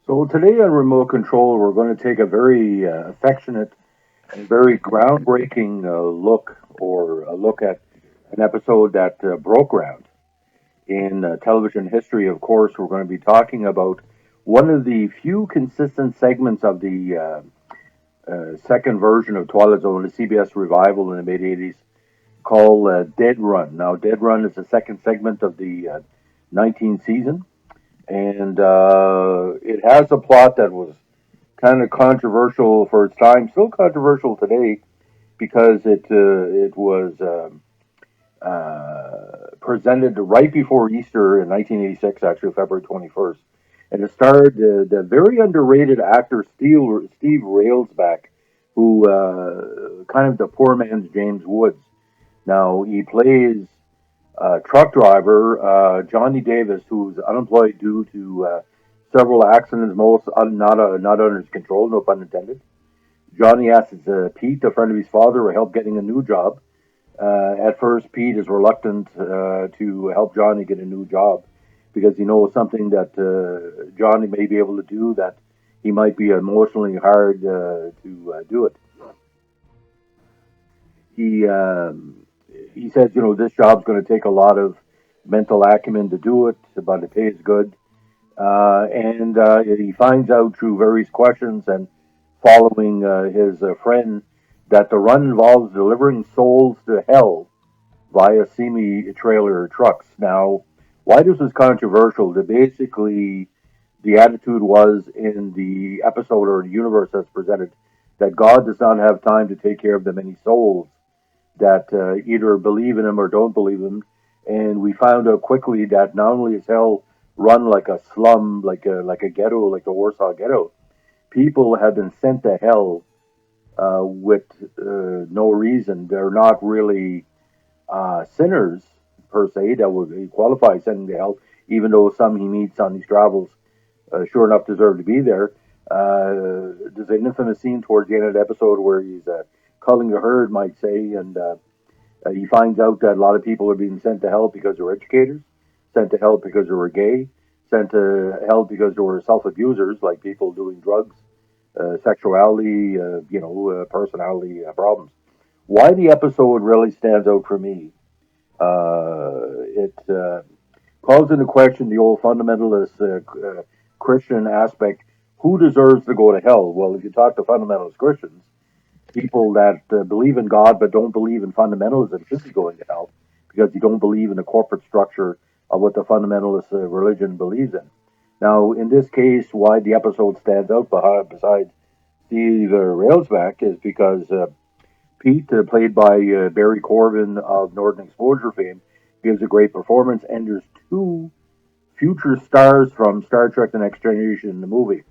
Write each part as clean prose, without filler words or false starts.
So today on Remote Control, we're going to take a very affectionate and very groundbreaking look at an episode that broke ground in television history. Of course, we're going to be talking about one of the few consistent segments of the second version of Twilight Zone, the CBS revival in the mid '80s, called Dead Run. Now, Dead Run is the second segment of the 19th season, and it has a plot that was kind of controversial for its time, still controversial today because it was presented right before Easter in 1986, actually February 21st, and it starred the very underrated actor Steve Railsback, who kind of the poor man's James Woods. Now he plays truck driver Johnny Davis, who's unemployed due to several accidents, most not under his control, no pun intended. Johnny asks Pete, a friend of his father, for help getting a new job. At first, Pete is reluctant to help Johnny get a new job because he knows something that Johnny may be able to do that he might be emotionally hard to do it. He he says, this job's going to take a lot of mental acumen to do it, but the pay is good. And he finds out through various questions and following his friend that the run involves delivering souls to hell via semi-trailer trucks. Now, why this was controversial? That basically the attitude was in the episode or the universe that's presented that God does not have time to take care of the many souls that either believe in him or don't believe him. And we found out quickly that not only is hell run like a slum, like a ghetto, like the Warsaw Ghetto, people have been sent to hell with no reason. They're not really sinners per se that would qualify sending to hell, even though some he meets on these travels sure enough deserve to be there. There's an infamous scene towards the end of the episode where he's culling the herd, might say, and he finds out that a lot of people are being sent to hell because they're educators, sent to hell because they were gay, sent to hell because they were self abusers, like people doing drugs, sexuality, personality problems. Why the episode really stands out for me, it calls into question the old fundamentalist Christian aspect. Who deserves to go to hell? Well, if you talk to fundamentalist Christians, people that believe in God but don't believe in fundamentalism should be going to hell because you don't believe in the corporate structure of what the fundamentalist religion believes in. Now, in this case, why the episode stands out besides Steve Railsback is because Pete, played by Barry Corbin of Northern Exposure fame, gives a great performance, and there's two future stars from Star Trek: The Next Generation in the movie.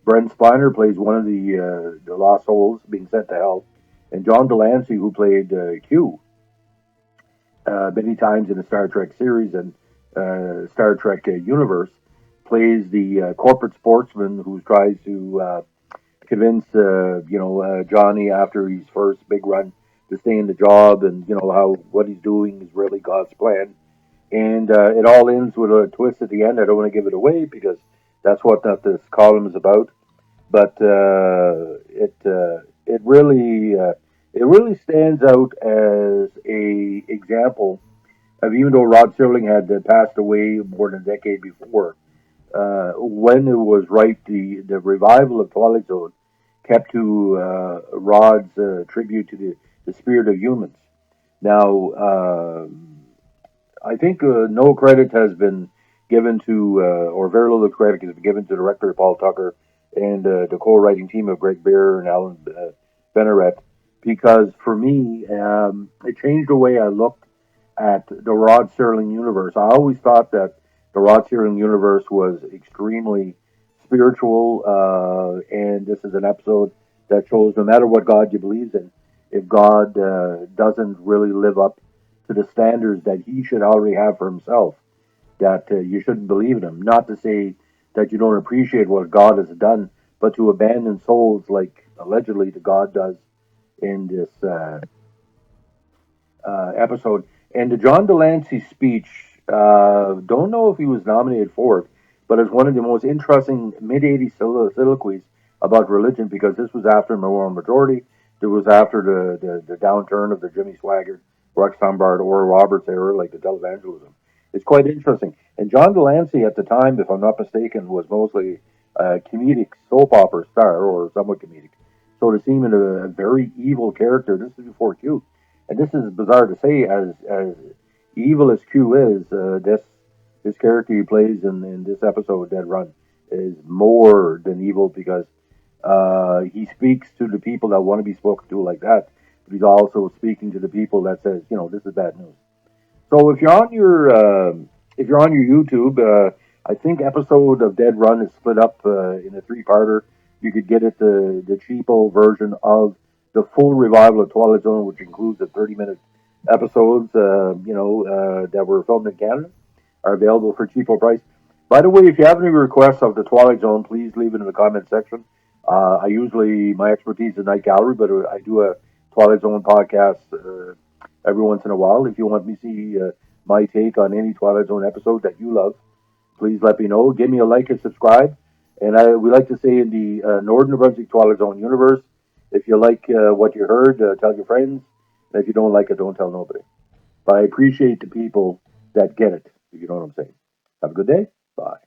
Brent Spiner plays one of the lost souls being sent to hell, and John Delancey, who played Q many times in the Star Trek series and Star Trek universe, plays the corporate sportsman who tries to convince Johnny after his first big run to stay in the job, and how what he's doing is really God's plan. And it all ends with a twist at the end. I don't want to give it away because that's what this column is about. But it really stands out as a example of, even though Rod Serling had passed away more than a decade before, when it was right, the revival of Twilight Zone kept to Rod's tribute to the spirit of humans. Now, I think no credit has been given to, or very little credit has been given to director Paul Tucker and the co-writing team of Greg Bear and Alan Benneret, because for me, it changed the way I looked at the Rod Serling universe. I always thought that the Rod Serling universe was extremely spiritual, and this is an episode that shows no matter what God you believe in, if God doesn't really live up to the standards that he should already have for himself, that you shouldn't believe in him. Not to say that you don't appreciate what God has done, but to abandon souls like allegedly the God does in this episode. And the John Delancey speech, don't know if he was nominated for it, but it's one of the most interesting mid-80s soliloquies about religion because this was after Moral Majority. It was after the downturn of the Jimmy Swaggart, Rex Humbard, Oral Roberts era, like the televangelism. It's quite interesting. And John Delancey at the time, if I'm not mistaken, was mostly a comedic soap opera star or somewhat comedic. So to see him in a very evil character, this is before Q. And this is bizarre to say, as evil as Q is, this character he plays in this episode, Dead Run, is more than evil because he speaks to the people that want to be spoken to like that, but he's also speaking to the people that says, this is bad news. So if you're on your YouTube, I think episode of Dead Run is split up in a three-parter. You could get it the cheapo version of the full revival of Twilight Zone, which includes the 30-minute episodes, that were filmed in Canada, are available for cheapo price. By the way, if you have any requests of the Twilight Zone, please leave it in the comment section. My expertise is night gallery, but I do a Twilight Zone podcast every once in a while. If you want me to see my take on any Twilight Zone episode that you love, please let me know. Give me a like and subscribe. And we like to say in the Northern New Brunswick Twilight Zone universe, if you like what you heard, tell your friends. And if you don't like it, don't tell nobody. But I appreciate the people that get it, if you know what I'm saying. Have a good day. Bye.